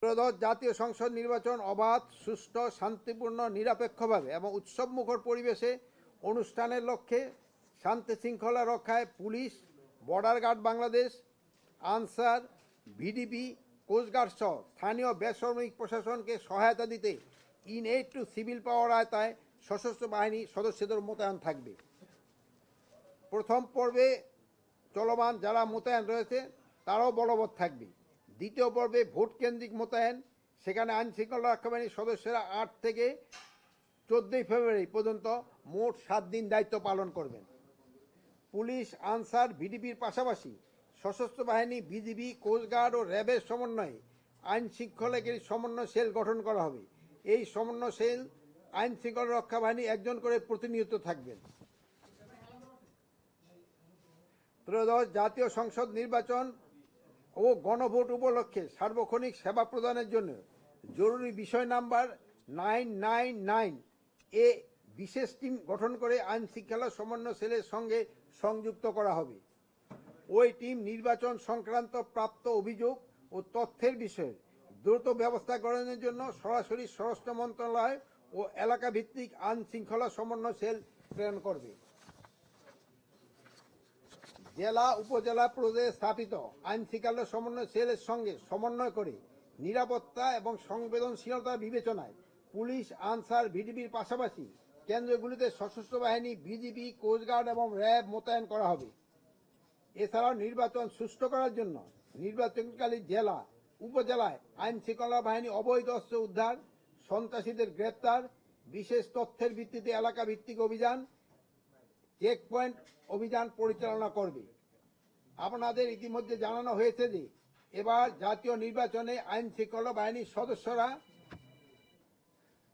ত্রয়োদশ জাতীয় সংসদ নির্বাচন অবাধ, সুষ্ঠু, শান্তিপূর্ণ, নিরপেক্ষভাবে এবং উৎসবমুখর পরিবেশে অনুষ্ঠানের লক্ষ্যে শান্তি শৃঙ্খলা রক্ষায় পুলিশ, border guard Bangladesh, Ansar, VDP, coast guard সহ স্থানীয় বেসামরিক প্রশাসনকে সহায়তা দিতে in aid to civil power আওতায় সশস্ত্র বাহিনী সদস্যদের মোতায়েন থাকবে। প্রথম পর্বে চলমান যারা মোতায়েন রয়েছে তারাও বলবৎ থাকবে। দ্বিতীয় পর্বে ভোট কেন্দ্রিক মোতায়েন, সেখানে আইনশৃঙ্খলা রক্ষা বাহিনীর সদস্যরা 8 থেকে 14 ফেব্রুয়ারি পর্যন্ত মোট 7 দিন দায়িত্ব পালন করবেন। পুলিশ, আনসার, ভিডিপির পাশাপাশি সশস্ত্র বাহিনী, বিজিবি, কোস্টগার্ড ও র্যাবের সমন্বয়ে আইন শৃঙ্খলাকারী সমন্বয় সেল গঠন করা হবে। এই সমন্বয় সেল আইন শৃঙ্খলা রক্ষা বাহিনী একজন করে প্রতিনিয়ত থাকবেন। ত্রয়োদশ জাতীয় সংসদ নির্বাচন ও গণভোট উপলক্ষে সার্বক্ষণিক সেবা প্রদানের জন্য জরুরি বিষয় নাম্বার 999 এ বিশেষ টিম গঠন করে আইন শৃঙ্খলা সমন্বয় সেলের সঙ্গে সংযুক্ত করা হবে। ওই টিম নির্বাচন সংক্রান্ত প্রাপ্ত অভিযোগ ও তথ্যের বিষয়ে দ্রুত ব্যবস্থা গ্রহণের জন্য সরাসরি স্বরাষ্ট্র মন্ত্রণালয় ও এলাকা ভিত্তিক আইন শৃঙ্খলা সমন্বয় সেল প্রেরণ করবে। জেলা উপজেলা পর্যায়ে স্থাপিত আইন শৃঙ্খলা সমন্বয় সেলের সঙ্গে সমন্বয় করে নিরাপত্তা এবং সংবেদনশীলতা বিবেচনায় পুলিশ, আনসার, ভিডিপির পাশাপাশি কেন্দ্রগুলিতে সশস্ত্র বাহিনী, বিজিবি, কোস্টগার্ড এবং র্যাব মোতায়েন করা হবে। এছাড়াও নির্বাচন সুষ্ঠু করার জন্য নির্বাচনকালী জেলা, উপজেলায় আইন শৃঙ্খলা বাহিনী অবৈধ অস্ত্র উদ্ধার, সন্ত্রাসীদের গ্রেপ্তার, বিশেষ তথ্যের ভিত্তিতে এলাকা ভিত্তিক অভিযান, চেক পয়েন্ট অভিযান পরিচালনা করবে। আপনাদের ইতিমধ্যে জানানো হয়েছে যে এবার জাতীয় নির্বাচনে আইন শৃঙ্খলা বাহিনীর সদস্যরা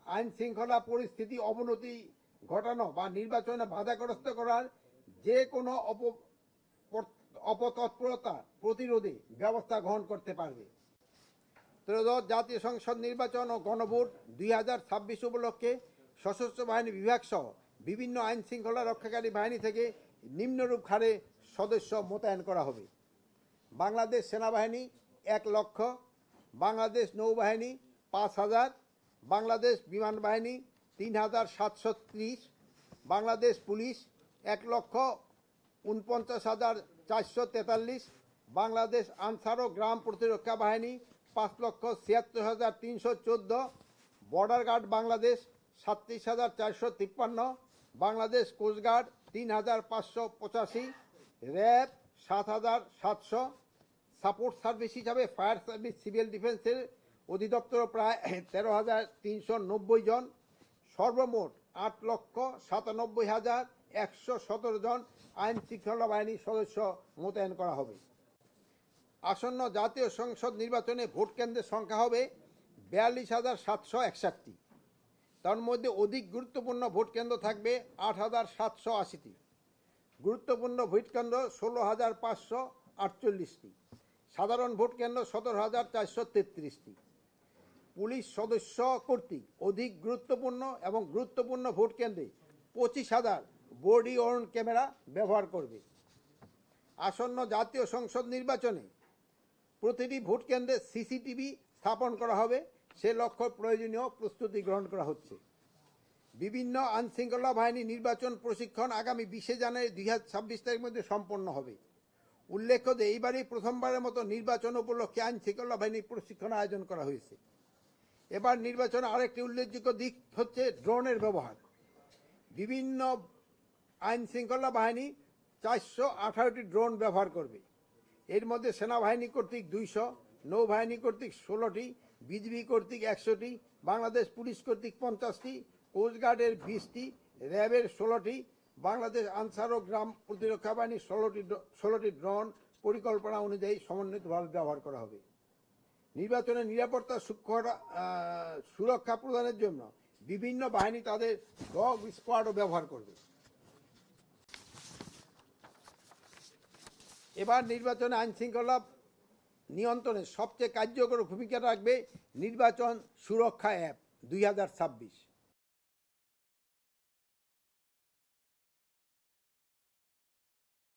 আইন শৃঙ্খলা পরিস্থিতি অবনতি ঘটানো বা নির্বাচনে বাধাগ্রস্ত করার যে কোনো অপতৎপরতা প্রতিরোধে ব্যবস্থা গ্রহণ করতে পারবে। ত্রয়োদশ জাতীয় সংসদ নির্বাচন ও গণভোট 2026 উপলক্ষে সশস্ত্র বাহিনী বিভাগ সহ বিভিন্ন আইন শৃঙ্খলা রক্ষাকারী বাহিনী থেকে নিম্নরূপ হারে সদস্য মোতায়েন করা হবে। বাংলাদেশ সেনাবাহিনী 1 লক্ষ, বাংলাদেশ নৌবাহিনী 5000, বাংলাদেশ বিমান বাহিনী 3730, বাংলাদেশ পুলিশ 1,49,443, বাংলাদেশ আনসার ও গ্রাম প্রতিরক্ষা বাহিনী 5,76,314, border guard Bangladesh 37,453, Bangladesh coast guard 3,585, RAB 7,700, support service হিসাবে ফায়ার সার্ভিস, সিভিল ডিফেন্সের অধিদপ্তর প্রায় 13,390 জন। সর্বমোট 8,97,117 জন আইন শৃঙ্খলা বাহিনীর সদস্য মোতায়েন করা হবে। আসন্ন জাতীয় সংসদ নির্বাচনে ভোট কেন্দ্রের সংখ্যা হবে 42,761। তার মধ্যে অধিক গুরুত্বপূর্ণ ভোট কেন্দ্র থাকবে 8,780টি, গুরুত্বপূর্ণ ভোট কেন্দ্র 16,548টি, সাধারণ ভোট কেন্দ্র 17,433টি। পুলিশ সদস্য কর্তৃক অধিক গুরুত্বপূর্ণ এবং গুরুত্বপূর্ণ ভোট কেন্দ্রে 25,000 বডি ওয়ার্ন ক্যামেরা ব্যবহার করবে। আসন্ন জাতীয় সংসদ নির্বাচনে প্রতিটি ভোট কেন্দ্রে সিসিটিভি স্থাপন করা হবে, সে লক্ষ্যে প্রয়োজনীয় প্রস্তুতি গ্রহণ করা হচ্ছে। বিভিন্ন আইন শৃঙ্খলা বাহিনী নির্বাচন প্রশিক্ষণ আগামী 20 জানুয়ারি 2026 তারিখের মধ্যে সম্পন্ন হবে। উল্লেখ্য যে এইবারই প্রথমবারের মতো নির্বাচন উপলক্ষে আইন শৃঙ্খলা বাহিনী প্রশিক্ষণ আয়োজন করা হয়েছে। এবার নির্বাচনে আরেকটি উল্লেখযোগ্য দিক হচ্ছে ড্রোনের ব্যবহার। বিভিন্ন আইন শৃঙ্খলা বাহিনী 418টি ড্রোন ব্যবহার করবে। এর মধ্যে সেনাবাহিনী কর্তৃক 200, নৌবাহিনী কর্তৃক 16টি, বিজিবি কর্তৃক 100টি, বাংলাদেশ পুলিশ কর্তৃক 50টি, কোস্টগার্ডের 20টি, র্যাবের 16টি, বাংলাদেশ আনসার ও গ্রাম প্রতিরক্ষা বাহিনীর 16টি ড্রোন পরিকল্পনা অনুযায়ী সমন্বিতভাবে ব্যবহার করা হবে। নির্বাচনের নিরাপত্তা সুরক্ষা প্রদানের জন্য বিভিন্ন বাহিনী তাদের ডগ স্কোয়াডও ব্যবহার করবে। এবার নির্বাচনে আইন শৃঙ্খলা নিয়ন্ত্রণে সবচেয়ে কার্যকর ভূমিকা রাখবে নির্বাচন সুরক্ষা অ্যাপ 2026।